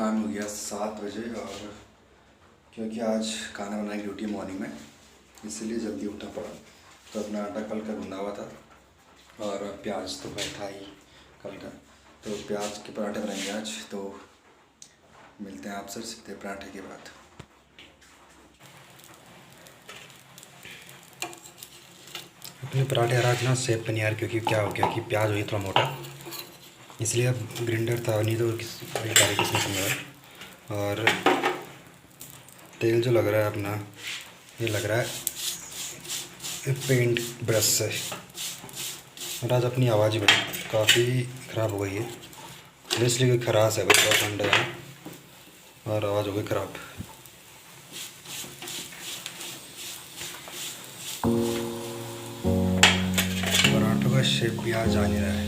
Time हो गया 7 बजे और क्योंकि आज खाना बनाने की ड्यूटी मॉर्निंग में, इसीलिए जल्दी उठना पड़ा। तो अपना आटा कल का गूंदा हुआ था और प्याज तो बैठा ही कल का, तो प्याज के पराठे बनाएंगे आज। तो मिलते हैं आपसे सीधे पराठे के बाद। अपने पराठे आज ना सेब बने यार, क्योंकि क्या हो गया कि प्याज हो गया थोड़ा मोटा, इसलिए अब ग्राइंडर था नहीं तो किसने समझा। और तेल जो लग रहा है अपना, ये लग रहा है पेंट ब्रश से। और आज अपनी आवाज़ बड़ी काफ़ी ख़राब हो गई है, इसलिए खराश है भाई, बहुत ठंड है और आवाज़ हो गई ख़राब। पराठों का शेप भी आज आ नहीं रहा है।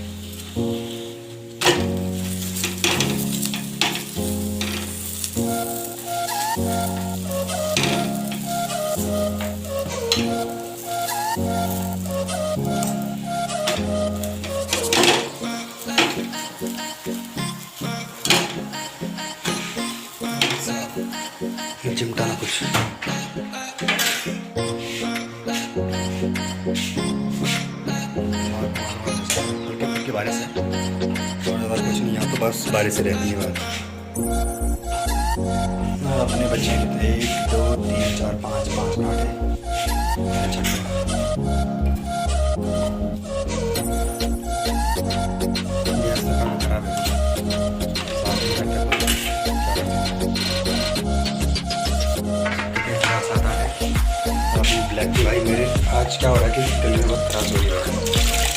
चिमटा ना कुछ हल्की बारिश है और ज़्यादा कुछ नहीं, यहाँ तो बस बारिश रहती है। अपने बच्चे 1 2 3 4 5 पराठे। खराब है ब्लैक टी। भाई मेरे आज क्या हो रहा है कि गले में बहुत त्रास हो रहा है,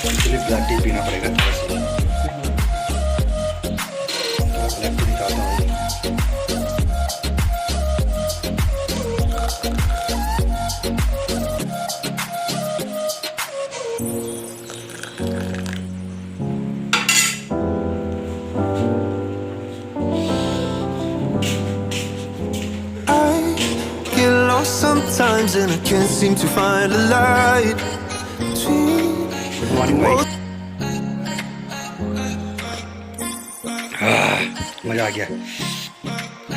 इसलिए ब्लैक टी पीना पड़ेगा थोड़ा सा। ब्लैक टी निकालता हूँ। Sometimes and I can't seem to find a light between. मज़ा आ गया।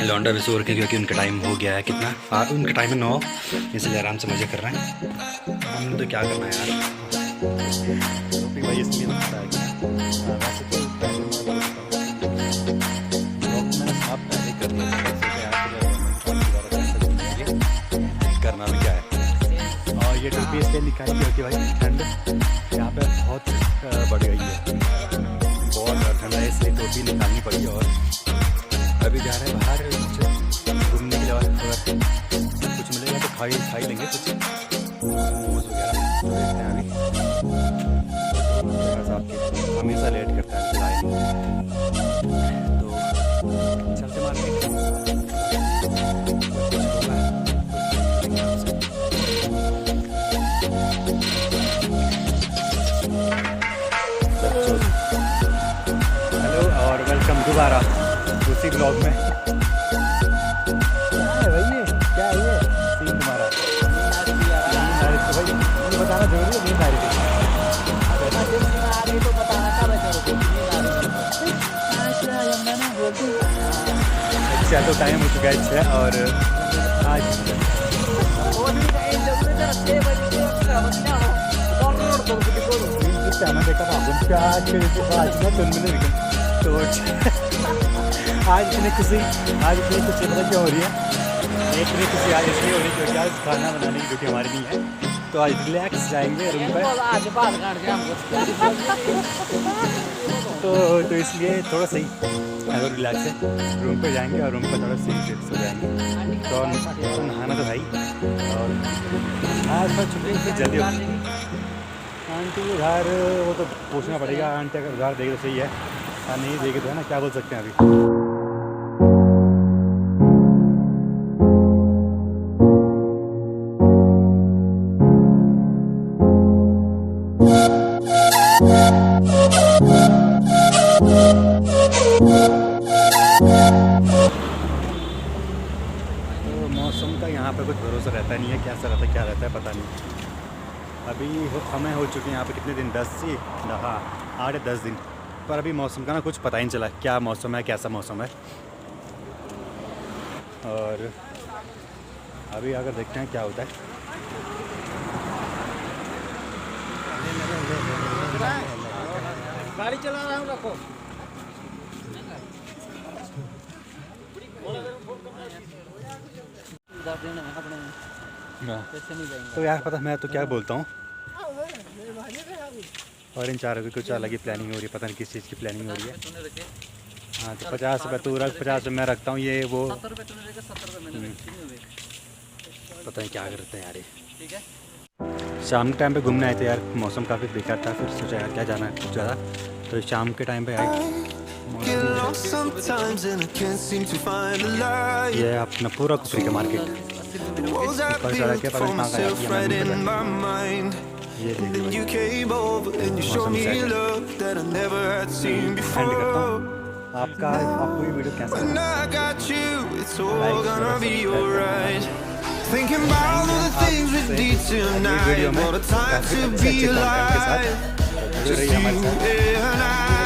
लौंडा भी सो रखे क्योंकि उनका टाइम हो गया है, कितना उनका टाइम है 9, इसलिए आराम से मज़े कर रहे हैं। हमने तो क्या करना है यार, भाई इसलिए करना में क्या है। और ये टोपी इसलिए निकाली क्योंकि भाई ठंड यहाँ पे बहुत बढ़ गई है, बहुत ठंड है, इसलिए टोपी निकालनी पड़ी। और अभी जा रहे हैं बाहर घूमने के लिए, अगर कुछ मिलेगा तो खा ही लेंगे कुछ मोमोज वगैरह। तो देखते हैं अभी हमेशा लेट करता है लाए, तो चलते मार्केट। हेलो और वेलकम दोबारा उसी ब्लॉग में। क्या है भाई, ये क्या है, ये सीन तुम्हारा? तो भाई मुझे बताना जरूरी है, नींद आ रही तो बताना अच्छा। तो टाइम हो चुका है 6 और आज देखा था तो आज इतनी खुशी पता क्या हो रही है, इतनी खुशी आज इसलिए हो रही है क्योंकि आज खाना बनाने की ड्यूटी हमारी नहीं है। तो आज रिलैक्स जाएंगे रूम पर, तो इसलिए थोड़ा सही अगर रिलैक्स है रूम पर जाएंगे और रूम पर थोड़ा सही सो जाएंगे। तो नहाना तो भाई, और आज पर छुट्टी फिर जल्दी होगी। आंटी उधार वो तो पूछना पड़ेगा, आंटी अगर उधार देगी तो सही है, और नहीं देगी तो है ना, क्या बोल सकते हैं अभी। तो मौसम का यहाँ पे कुछ भरोसा रहता नहीं है, कैसा रहता है क्या रहता है पता नहीं। अभी समय हो चुके हैं यहाँ पे कितने दिन, 10 से हाँ 8 10 दिन, पर अभी मौसम का ना कुछ पता ही नहीं चला क्या मौसम है, कैसा मौसम है। और अभी अगर देखते हैं क्या होता है। गाड़ी चला रहा हूँ, रखो। तो यार पता मैं तो क्या बोलता हूँ, और इन चारों की कुछ अलग ही प्लानिंग हो रही है, पता नहीं किस चीज़ की प्लानिंग हो रही है। हाँ तो 50 रुपये तू रख, 50 मैं रखता हूँ, ये वो 70 रुपये 70 रुपये पता नहीं क्या करते हैं यार ये। ठीक है। शाम के टाइम पे घूमने आए थे यार, मौसम काफ़ी बेकार था, फिर सोचा यार क्या जाना है कुछ ज़्यादा, तो शाम के टाइम पे आए। Get lost sometimes and I can't seem to find a light. ये अपना पूरा कुफरी का मार्केट, Walls I ऊपर चढ़ा के built पता for नहीं कहाँ गया, myself ये right मैं in my mind. ये And then देखिए you came over and you showed me set है। love that I never had seen and करता before. हूँ। आपको ये वीडियो कैसा When लगा? I got you, it's all Like, gonna share, be subscribe alright. Thinking about all the things we did tonight. Video में What a time काफ़ी to अच्छे be content के साथ alive. जुड़े Just रहिए you हमारे साथ। and I.